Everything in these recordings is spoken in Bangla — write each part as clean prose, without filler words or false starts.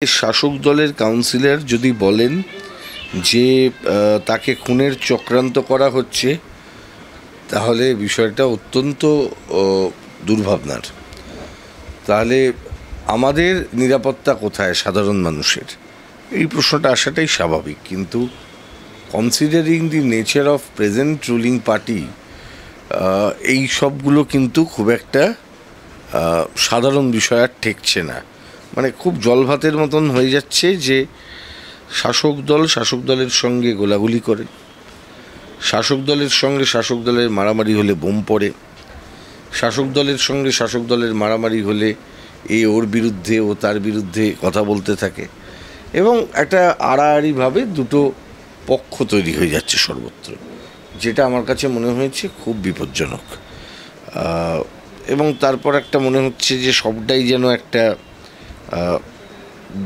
শাসক দলের কাউন্সিলর যদি বলেন যে তাকে খুনের চক্রান্ত করা হচ্ছে, তাহলে বিষয়টা অত্যন্ত দুর্ভাবনার। তাহলে আমাদের নিরাপত্তা কোথায় সাধারণ মানুষের? এই প্রশ্নটা আসাটাই স্বাভাবিক। কিন্তু considering the nature of present ruling party, এই সবগুলো কিন্তু খুব একটা সাধারণ বিষয় আর ঠেকছে না। মানে খুব জলভাতের মতন হয়ে যাচ্ছে যে শাসক দলের সঙ্গে গোলাগুলি করে, শাসক দলের মারামারি হলে বোম পড়ে, শাসক দলের মারামারি হলে এ ওর বিরুদ্ধে, ও তার বিরুদ্ধে কথা বলতে থাকে, এবং একটা আড়াআড়িভাবে দুটো পক্ষ তৈরি হয়ে যাচ্ছে সর্বত্র, যেটা আমার কাছে মনে হয়েছে খুব বিপজ্জনক। এবং তারপর একটা মনে হচ্ছে যে সবটাই যেন একটা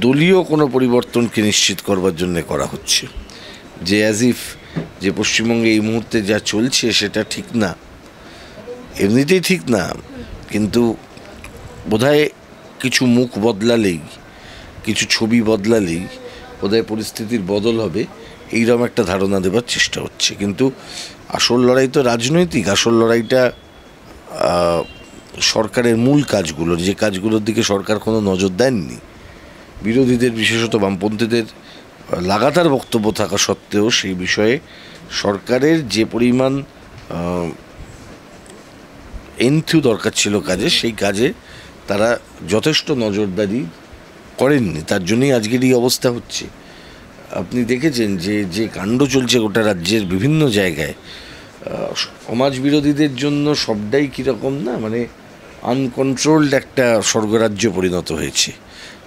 দলীয় কোনো পরিবর্তনকে নিশ্চিত করবার জন্য করা হচ্ছে, যে অ্যাজ ইফ যে পশ্চিমবঙ্গে এই মুহূর্তে যা চলছে সেটা ঠিক না, এমনিতেই ঠিক না, কিন্তু বোধহয় কিছু মুখ বদলালেই, কিছু ছবি বদলালেই বোধহয় পরিস্থিতির বদল হবে, এইরকম একটা ধারণা দেবার চেষ্টা হচ্ছে। কিন্তু আসল লড়াই তো রাজনৈতিক। আসল লড়াইটা সরকারের মূল কাজগুলোর, যে কাজগুলোর দিকে সরকার কোনো নজর দেননি। বিরোধীদের, বিশেষত বামপন্থীদের লাগাতার বক্তব্য থাকা সত্ত্বেও সেই বিষয়ে সরকারের যে পরিমাণ এনথিউ দরকার ছিল কাজে, সেই কাজে তারা যথেষ্ট নজরদারি করেননি। তার জন্যই আজকের এই অবস্থা হচ্ছে। আপনি দেখেছেন যে কাণ্ড চলছে গোটা রাজ্যের বিভিন্ন জায়গায়। সমাজ বিরোধীদের জন্য সবটাই কীরকম না, মানে আনকন্ট্রোলড একটা স্বর্গরাজ্য পরিণত হয়েছে,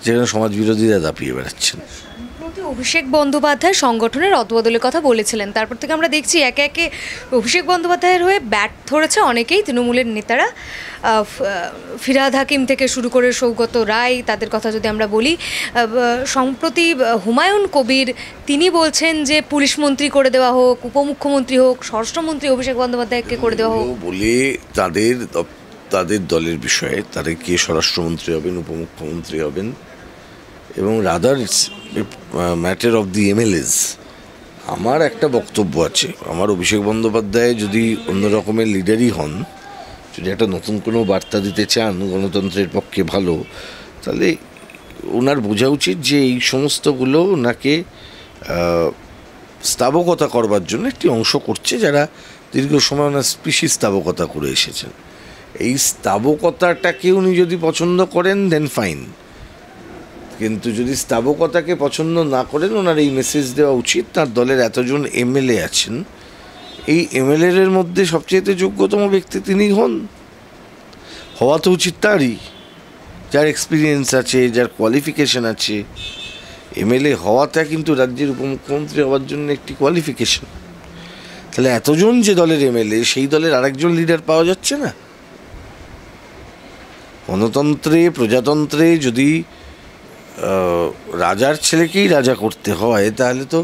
যেখানে সমাজ বিরোধীরা দাপিয়ে বেড়াচ্ছেন। অভিষেক বন্দ্যোপাধ্যায় সংগঠনের রদবদলের কথা বলেছিলেন, তারপর থেকে আমরা দেখছি একে একে অভিষেক বন্দ্যোপাধ্যায়ের হয়ে ব্যাট ধরেছে অনেকেই তৃণমূলের নেতারা। ফিরহাদ হাকিম থেকে শুরু করে সৌগত রায়, তাদের কথা যদি আমরা বলি, সম্প্রতি হুমায়ুন কবির তিনি বলছেন যে পুলিশ মন্ত্রী করে দেওয়া হোক, উপমুখ্যমন্ত্রী হোক, স্বরাষ্ট্রমন্ত্রী অভিষেক বন্দ্যোপাধ্যায়কে করে দেওয়া হোক বলে তাদের দলের বিষয়ে তারা কে স্বরাষ্ট্রমন্ত্রী হবেন, উপমুখ্যমন্ত্রী হবেন, এবং rather it's matter of the MLS. আমার একটা বক্তব্য আছে, আমার অভিষেক বন্দ্যোপাধ্যায় যদি অন্য রকমের লিডারই হন, যদি একটা নতুন কোনো বার্তা দিতে চান গণতন্ত্রের পক্ষে ভালো, তাহলে ওনার বোঝা উচিত যে এই সমস্তগুলো ওনাকে স্থাবকতা করবার জন্য একটি অংশ করছে, যারা দীর্ঘ সময় ওনার স্পিসি স্থাবকতা করে এসেছেন। এই স্থাবকতাটাকে উনি যদি পছন্দ করেন দেন ফাইন, কিন্তু যদি স্থাবকতাকে পছন্দ না করেন, ওনার এই মেসেজ দেওয়া উচিত তার দলের এতজন এমএলএ আছেন, এই এমএলএর মধ্যে সবচেয়ে যোগ্যতম ব্যক্তি তিনি হন, হওয়া তো উচিত তারই, যার এক্সপিরিয়েন্স আছে, যার কোয়ালিফিকেশন আছে। এমএলএ হওয়াটা কিন্তু রাজ্যের উপমুখ্যমন্ত্রী হওয়ার জন্য একটি কোয়ালিফিকেশন। তাহলে এতজন যে দলের এমএলএ, সেই দলের আরেকজন লিডার পাওয়া যাচ্ছে না। গণতন্ত্রে, প্রজাতন্ত্রে যদি রাজার ছেলেকেই রাজা করতে হয়, তাহলে তো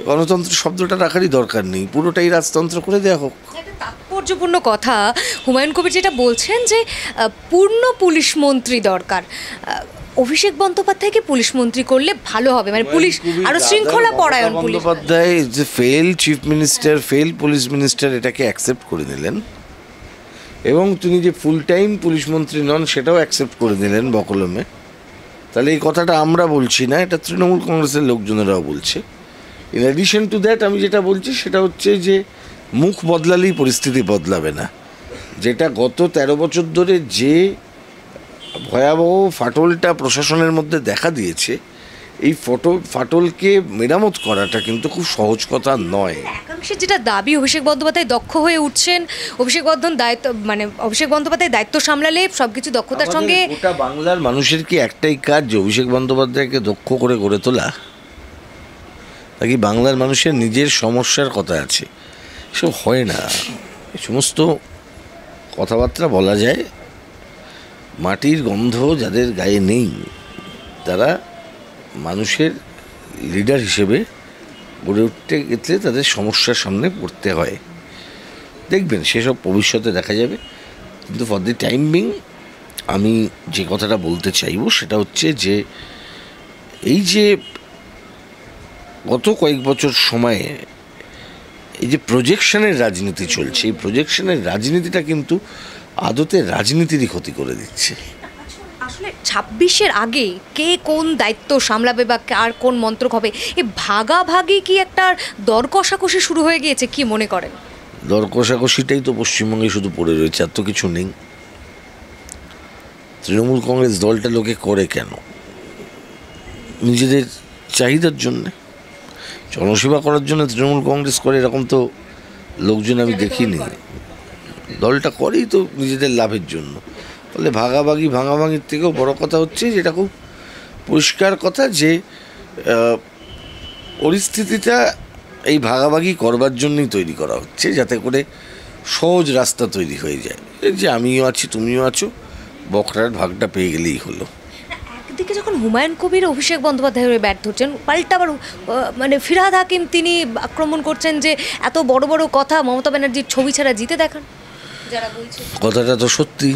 গণতন্ত্র শব্দটা রাখারই দরকার নেই, পুরোটাই রাজতন্ত্র করে দেওয়া হোক। একটা তাৎপর্যপূর্ণ কথা হুমায়ুন কবির যেটা বলছেন যে পূর্ণ পুলিশ মন্ত্রী দরকার। অভিষেক বন্দ্যোপাধ্যায়কে পুলিশ মন্ত্রী করলে ভালো হবে, মানে পুলিশ আরো শৃঙ্খলা পরায়ণ। বন্দ্যোপাধ্যায় যে fail chief minister, fail police minister, এটাকে অ্যাকসেপ্ট করে নিলেন, এবং তিনি যে ফুল টাইম পুলিশ মন্ত্রী নন সেটাও অ্যাকসেপ্ট করে নিলেন বকলমে। তাহলে এই কথাটা আমরা বলছি না, এটা তৃণমূল কংগ্রেসের লোকজনেরাও বলছে। ইন অ্যাডিশন টু দ্যাট, আমি যেটা বলছি সেটা হচ্ছে যে মুখ বদলালেই পরিস্থিতি বদলাবে না। যেটা গত 13 বছর ধরে যে ভয়াবহ ফাটলটা প্রশাসনের মধ্যে দেখা দিয়েছে, এই ফাটলকে মেরামত করাটা কিন্তু খুব সহজ কথা নয়। একাংশের যেটা দাবি, অভিষেক বন্দ্যোপাধ্যায় দক্ষ হয়ে উঠছেন, অভিষেক বন্দ্যোপাধ্যায় দায়িত্ব সামলালে সবকিছু দক্ষতার সঙ্গে। গোটা বাংলার মানুষের কি একটাই কাজ যে অভিষেক বন্দ্যোপাধ্যায়কে দক্ষ করে গড়ে তোলা? নাকি বাংলার মানুষের নিজের সমস্যার কথা আছে? এসব হয় না। এই সমস্ত কথাবার্তা বলা যায়, মাটির গন্ধ যাদের গায়ে নেই, তারা মানুষের লিডার হিসেবে গড়ে উঠতে গেলে তাদের সমস্যার সামনে পড়তে হয়। দেখবেন সেসব ভবিষ্যতে দেখা যাবে। কিন্তু ফর দি টাইম বিং আমি যে কথাটা বলতে চাইব সেটা হচ্ছে যে এই যে গত কয়েক বছর সময়ে এই যে প্রজেকশনের রাজনীতি চলছে, এই প্রজেকশনের রাজনীতিটা কিন্তু আদতে রাজনীতিরই ক্ষতি করে দিচ্ছে। আসলে 26-এর আগে কে কোন দায়িত্ব সামলাবে বা আর কোন মন্ত্রক হবে, এই ভাগাভাগি কি একটা দর কষাকষি শুরু হয়ে গিয়েছে, কি মনে করেন? দর কষাকষিটাই তো পশ্চিমবঙ্গে শুধু পড়ে রয়েছে, আর তো কিছু নেই। তৃণমূল কংগ্রেস দলটা লোকে করে কেন? নিজেদের চাহিদার জন্যে, জনসেবা করার জন্য তৃণমূল কংগ্রেস করে, এরকম তো লোকজন আমি দেখিনি। দলটা করেই তো নিজেদের লাভের জন্য। ফলে ভাঙাভাঙির থেকেও বড় কথা হচ্ছে, যেটা খুব পরিষ্কার কথা, যে পরিস্থিতিটা এই ভাগাভাগি করবার জন্যই তৈরি করা হচ্ছে, যাতে করে সহজ রাস্তা তৈরি হয়ে যায়, যে আমিও আছি তুমিও আছো, বকরার ভাগটা পেয়ে গেলেই হলো। একদিকে যখন হুমায়ুন কবির অভিষেক বন্দ্যোপাধ্যায় হয়ে ব্যাট ধরছেন, পাল্টা আবার মানে ফিরহাদ হাকিম তিনি আক্রমণ করছেন যে এত বড় বড় কথা মমতা ব্যানার্জির ছবি ছাড়া জিতে দেখান, যারা বলছে। কথাটা তো সত্যি,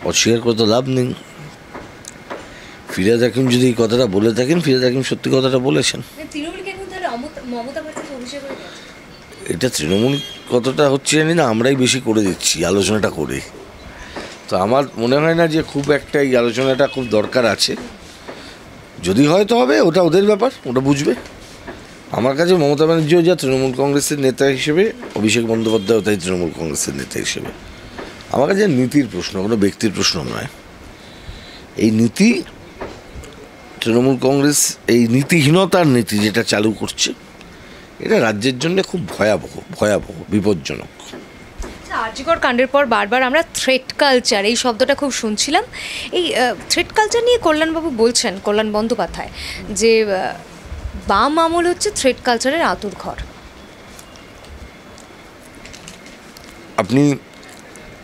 অস্বীকার করে তো লাভ নেই। ফিরহাদ হাকিম যদি এই কথাটা বলে থাকেন, ফিরহাদ হাকিম সত্যি কথাটা বলেছেন। এটা তৃণমূল কতটা হচ্ছে জানি না, আমরাই বেশি করে দিচ্ছি আলোচনাটা করে। তো আমার মনে হয় না যে খুব একটা এই আলোচনাটা খুব দরকার আছে। যদি হয় তো হবে, ওটা ওদের ব্যাপার, ওটা বুঝবে। আমার কাছে মমতা ব্যানার্জিও যা তৃণমূল কংগ্রেসের নেতা হিসেবে, অভিষেক বন্দ্যোপাধ্যায়ও তাই তৃণমূল কংগ্রেসের নেতা হিসেবে। আমার কাছে নীতির প্রশ্ন, কোনো ব্যক্তির প্রশ্ন নয়। এই নীতি তৃণমূল কংগ্রেস, এই নীতিহীনতার নীতি যেটা চালু করছে, এটা রাজ্যের জন্য খুব ভয়াবহ বিপজ্জনক। আরজিকর কাণ্ডের পর বারবার আমরা থ্রেট কালচার এই শব্দটা খুব শুনছিলাম। এই থ্রেট কালচার নিয়ে কল্যাণ বন্দ্যোপাধ্যায়, যে বাম আমল হচ্ছে থ্রেট কালচারের আঁতুড়ঘর। আপনি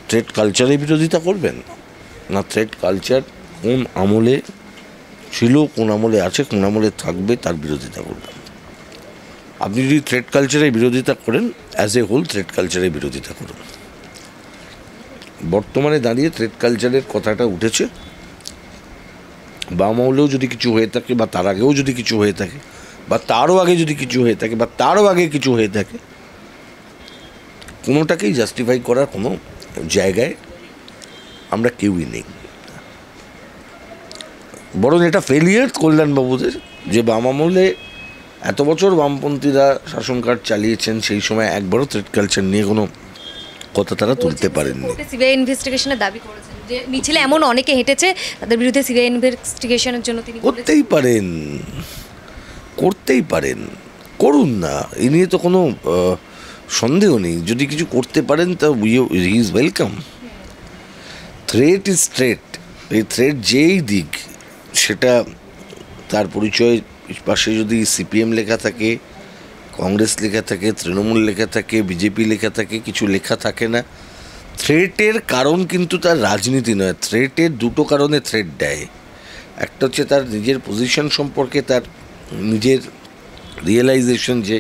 থ্রেট কালচারের বিরোধিতা করবেন না? থ্রেট কালচার কোন আমলে ছিল, কোন আমলে আছে, কোন আমলে থাকবে, তার বিরোধিতা করবেন। আপনি যদি থ্রেট কালচারের বিরোধিতা করেন, অ্যাজ এ হোল থ্রেট কালচারের বিরোধিতা করুন। বর্তমানে দাঁড়িয়ে থ্রেট কালচারের কথাটা উঠেছে, বাম আমলেও যদি কিছু হয়ে থাকে, বা তার আগেও যদি কিছু হয়ে থাকে, বা তারও আগে যদি কিছু হয়ে থাকে, বা তারও আগে কিছু হয়ে থাকে, কোনোটাকেই জাস্টিফাই করার কোনো জায়গায় আমরা কেউই নেই। বরং এটা ফেলিয়ার কল্যাণবাবুদের, যে বাম আমলে এত বছর বামপন্থীরা শাসনকাল চালিয়েছেন, সেই সময় একবারও থ্রেট কালচার নিয়ে কোনো কথা তারা তুলতে পারেননি। সিবিআই ইনভেস্টিগেশনের দাবি করেছেন যে মিছিলে এমন অনেকে হেঁটেছে, তাদের বিরুদ্ধে সিবিআই ইনভেস্টিগেশনের জন্য তিনি করতেই পারেন, করুন না, এ নিয়ে তো কোনো সন্দেহ নেই। যদি কিছু করতে পারেন তা he is welcome. Threat is threat. এই থ্রেট যেই দিক, সেটা তার পরিচয় পাশে যদি সিপিএম লেখা থাকে, কংগ্রেস লেখা থাকে, তৃণমূল লেখা থাকে, বিজেপি লেখা থাকে, কিছু লেখা থাকে না। থ্রেটের কারণ কিন্তু তার রাজনীতি নয়। থ্রেটের দুটো কারণে থ্রেট দেয়। একটা হচ্ছে তার নিজের পজিশন সম্পর্কে, তার নিজের রিয়েলাইজেশন যে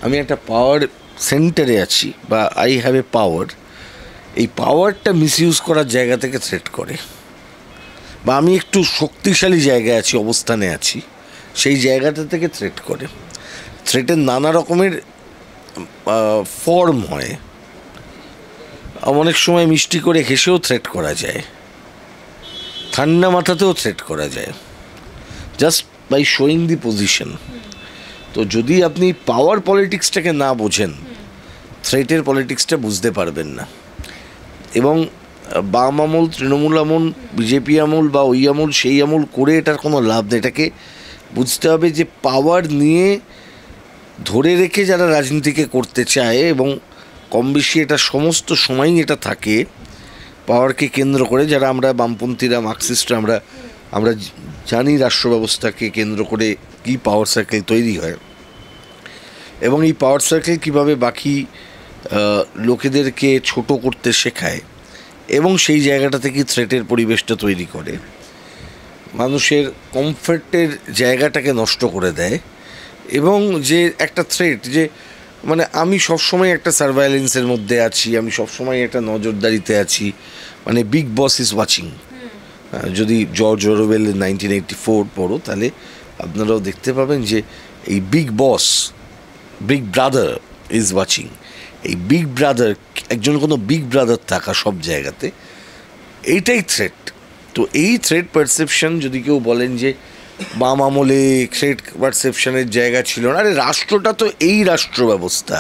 আমি একটা পাওয়ার সেন্টারে আছি, বা আই হ্যাভ এ পাওয়ার। এই পাওয়ারটা মিসইউজ করার জায়গা থেকে থ্রেট করে, বা আমি একটু শক্তিশালী জায়গায় আছি, অবস্থানে আছি, সেই জায়গাটা থেকে থ্রেট করে। থ্রেটের নানা রকমের ফর্ম হয়। অনেক সময় মিষ্টি করে হেসেও থ্রেট করা যায়, ঠান্ডা মাথাতেও থ্রেট করা যায়, just by showing the position. তো যদি আপনি পাওয়ার পলিটিক্সটাকে না বোঝেন, থ্রেটের পলিটিক্সটা বুঝতে পারবেন না। এবং বাম আমল, তৃণমূল আমল, বিজেপি আমল, বা ওই আমল সেই আমল করে এটার কোনো লাভ নেই। এটাকে বুঝতে হবে যে পাওয়ার নিয়ে ধরে রেখে যারা রাজনীতিকে করতে চায়, এবং কম বেশি এটা সমস্ত সময়ই এটা থাকে, পাওয়ারকে কেন্দ্র করে, যারা আমরা বামপন্থীরা, মার্কসিস্টরা, আমরা জানি রাষ্ট্র ব্যবস্থাকে কেন্দ্র করে কী পাওয়ার সার্কেল তৈরি হয়, এবং এই পাওয়ার সার্কেল কীভাবে বাকি লোকেদেরকে ছোট করতে শেখায়, এবং সেই জায়গাটা থেকে থ্রেটের পরিবেশটা তৈরি করে, মানুষের কমফর্টের জায়গাটাকে নষ্ট করে দেয়। এবং যে একটা থ্রেট, যে মানে আমি সবসময় একটা সার্ভাইলেন্সের মধ্যে আছি, আমি সবসময় একটা নজরদারিতে আছি, মানে বিগ বস ইজ ওয়াচিং, যদি জর্জ অরওয়েলের 1984 পড়ো তাহলে আপনারাও দেখতে পাবেন যে এই big boss, big brother is watching, এই বিগ ব্রাদার, একজন কোনো বিগ ব্রাদার থাকা সব জায়গাতে, এইটাই থ্রেট। তো এই থ্রেট পারসেপশন যদি কেউ বলেন যে বাম আমলে থ্রেট পারসেপশনের জায়গা ছিল না, আরে রাষ্ট্রটা তো এই রাষ্ট্র ব্যবস্থা।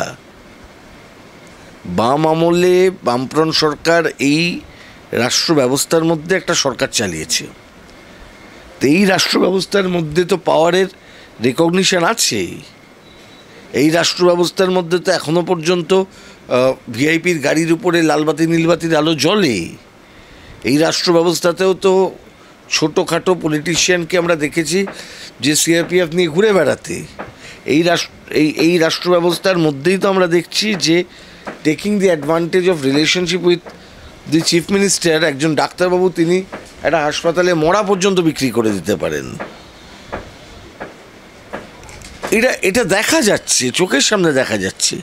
বাম আমলে বামফ্রন্ট সরকার এই রাষ্ট্র ব্যবস্থার মধ্যে একটা সরকার চালিয়েছে, তো এই রাষ্ট্র ব্যবস্থার মধ্যে তো পাওয়ারের রেকগনিশন আছে। এই রাষ্ট্র ব্যবস্থার মধ্যে তো এখনো পর্যন্ত ভিআইপির গাড়ির উপরে লালবাতি নীলবাতির আলো জ্বলে। এই রাষ্ট্র ব্যবস্থাতেও তো ছোটোখাটো পলিটিশিয়ানকে আমরা দেখেছি যে সিআরপিএফ নিয়ে ঘুরে বেড়াতে। এই রাষ্ট্র ব্যবস্থার মধ্যেই তো আমরা দেখছি যে taking the advantage of relationship with the chief minister, একজন ডাক্তারবাবু তিনি একটা হাসপাতালে মরা পর্যন্ত বিক্রি করে দিতে পারেন। এটা দেখা যাচ্ছে, চোখের সামনে দেখা যাচ্ছে।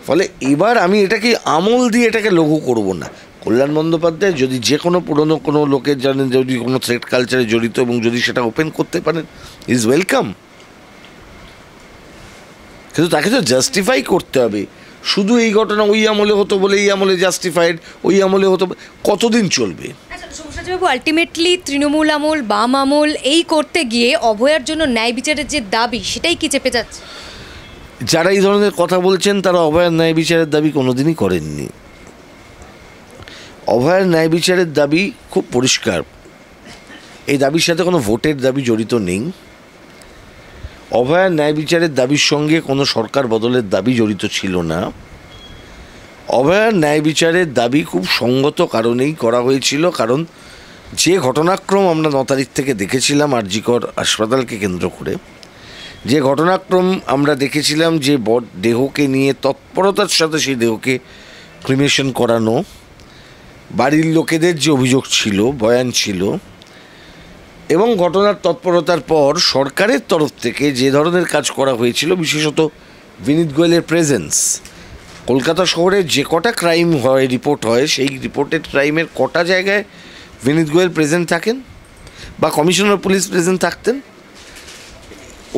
ফলে এবার আমি এটাকে আমল দিয়ে এটাকে লঘু করব না। কল্যাণ বন্দ্যোপাধ্যায় যদি যে কোনো পুরনো কোনো লোকের জানেন যদি কোনো থ্রেট কালচারে জড়িত এবং যদি সেটা ওপেন করতে পারেন, ইজ ওয়েলকাম। কিন্তু তাকে তো জাস্টিফাই করতে হবে। শুধু এই ঘটনা ওই আমলে হতো বলে এই আমলে জাস্টিফাইড, ওই আমলে হতো, কতদিন চলবে? বাবু, আলটিমেটলি তৃণমূল আমল, বাম আমল এই করতে গিয়ে অভয়ার জন্য ন্যায় বিচারের যে দাবি সেটাই কি চেপে যাচ্ছে? যারা এই ধরনের কথা বলছেন তারা অভয়ার ন্যায় বিচারের দাবি কোনোদিনই করেননি। অভয়ার ন্যায় বিচারের দাবি খুব পরিষ্কার। এই দাবির সাথে কোনো ভোটের দাবি জড়িত নেই। অভয়ার ন্যায় বিচারের দাবির সঙ্গে কোনো সরকার বদলের দাবি জড়িত ছিল না। অভয়ার ন্যায় বিচারের দাবি খুব সঙ্গত কারণেই করা হয়েছিল, কারণ যে ঘটনাক্রম আমরা 9 তারিখ থেকে দেখেছিলাম আরজিকর হাসপাতালকে কেন্দ্র করে, যে ঘটনাক্রম আমরা দেখেছিলাম যে দেহকে নিয়ে তৎপরতার সাথে সেই দেহকে ক্রিমেশন করানো, বাড়ির লোকেদের যে অভিযোগ ছিল, বয়ান ছিল, এবং ঘটনার তৎপরতার পর সরকারের তরফ থেকে যে ধরনের কাজ করা হয়েছিল, বিশেষত বিনীত গোয়েলের প্রেজেন্স, কলকাতা শহরে যে কটা ক্রাইম হয়, রিপোর্ট হয়, সেই রিপোর্টেড ক্রাইমের কটা জায়গায় বিনীত গোয়েল প্রেজেন্ট থাকেন বা কমিশনার পুলিশ প্রেজেন্ট থাকতেন।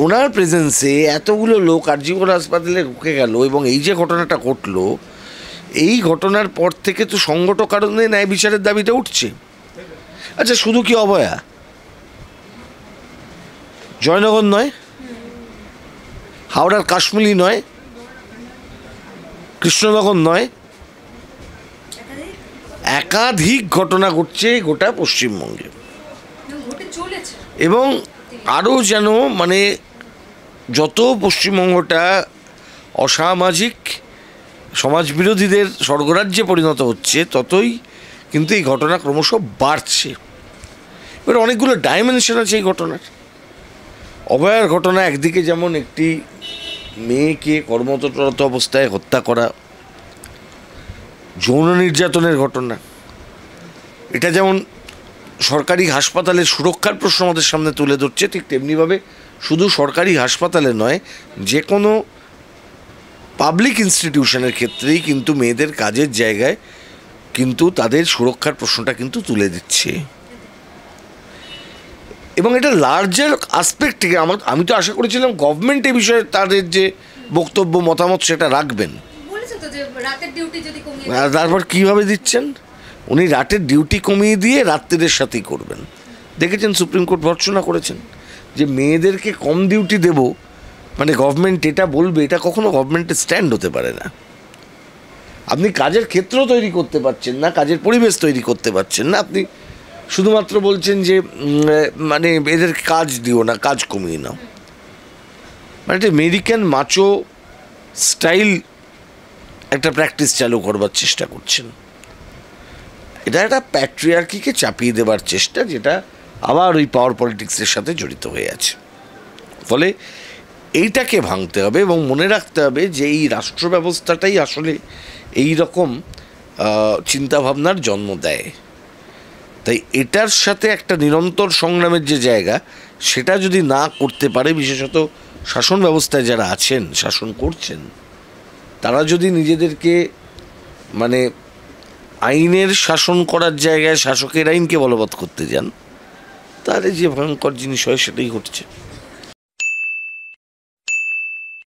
ওনার প্রেজেন্সে এতগুলো লোক আরজিকর হাসপাতালে ঢুকে গেল এবং এই যে ঘটনাটা ঘটলো, এই ঘটনার পর থেকে তো সংগত কারণে ন্যায় বিচারের দাবিটা উঠছে। আচ্ছা, শুধু কি অভয়া, জয়নগর নয়, হাওড়ার কাশ্মীরি নয়, কৃষ্ণনগর নয়, একাধিক ঘটনা ঘটছে গোটা পশ্চিমবঙ্গে। এবং আরও যেন মানে যত পশ্চিমবঙ্গটা অসামাজিক সমাজবিরোধীদের স্বর্গরাজ্যে পরিণত হচ্ছে, ততই কিন্তু এই ঘটনা ক্রমশ বাড়ছে। এবার অনেকগুলো ডাইমেনশন আছে এই ঘটনার। অভয়ার ঘটনা একদিকে যেমন একটি মেয়েকে কর্মরত অবস্থায় হত্যা করা, যৌন নির্যাতনের ঘটনা, এটা যেমন সরকারি হাসপাতালের সুরক্ষার প্রশ্ন আমাদের সামনে তুলে ধরছে, ঠিক তেমনিভাবে শুধু সরকারি হাসপাতালে নয়, যে কোনো পাবলিক ইনস্টিটিউশনের ক্ষেত্রেই কিন্তু মেয়েদের কাজের জায়গায় কিন্তু তাদের সুরক্ষার প্রশ্নটা কিন্তু তুলে দিচ্ছে। এবং এটা লার্জার আসপেক্ট থেকে আমি তো আশা করেছিলাম গভর্নমেন্ট এই বিষয়ে তাদের যে বক্তব্য মতামত সেটা রাখবেন। তারপর কীভাবে দিচ্ছেন? উনি রাতের ডিউটি কমিয়ে দিয়ে রাত্রিদের সাথেই করবেন। দেখেছেন সুপ্রিম কোর্ট ভর্ৎসনা করেছেন যে মেয়েদেরকে কম ডিউটি দেব, মানে গভর্নমেন্ট এটা বলবে, এটা কখনো গভর্নমেন্টের স্ট্যান্ড হতে পারে না। আপনি কাজের ক্ষেত্র তৈরি করতে পারছেন না, কাজের পরিবেশ তৈরি করতে পারছেন না, আপনি শুধুমাত্র বলছেন যে মানে এদের কাজ দিও না, কাজ কমিয়ে নাও। মানে একটা আমেরিকান মাচো স্টাইল একটা প্র্যাকটিস চালু করবার চেষ্টা করছেন। এটা একটা প্যাট্রিয়ার্কিকে চাপিয়ে দেবার চেষ্টা, যেটা আবার ওই পাওয়ার পলিটিক্সের সাথে জড়িত হয়ে আছে। ফলে এইটাকে ভাঙতে হবে এবং মনে রাখতে হবে যে এই রাষ্ট্র ব্যবস্থাটাই আসলে এই রকম চিন্তাভাবনার জন্ম দেয়। তাই এটার সাথে একটা নিরন্তর সংগ্রামের যে জায়গা, সেটা যদি না করতে পারে, বিশেষত শাসন ব্যবস্থায় যারা আছেন, শাসন করছেন, তারা যদি নিজেদেরকে মানে আইনের শাসন করার জায়গায় শাসকের আইনকে বলবৎ করতে যান, তাহলে যে ভয়ঙ্কর জিনিস হয় সেটাই ঘটছে।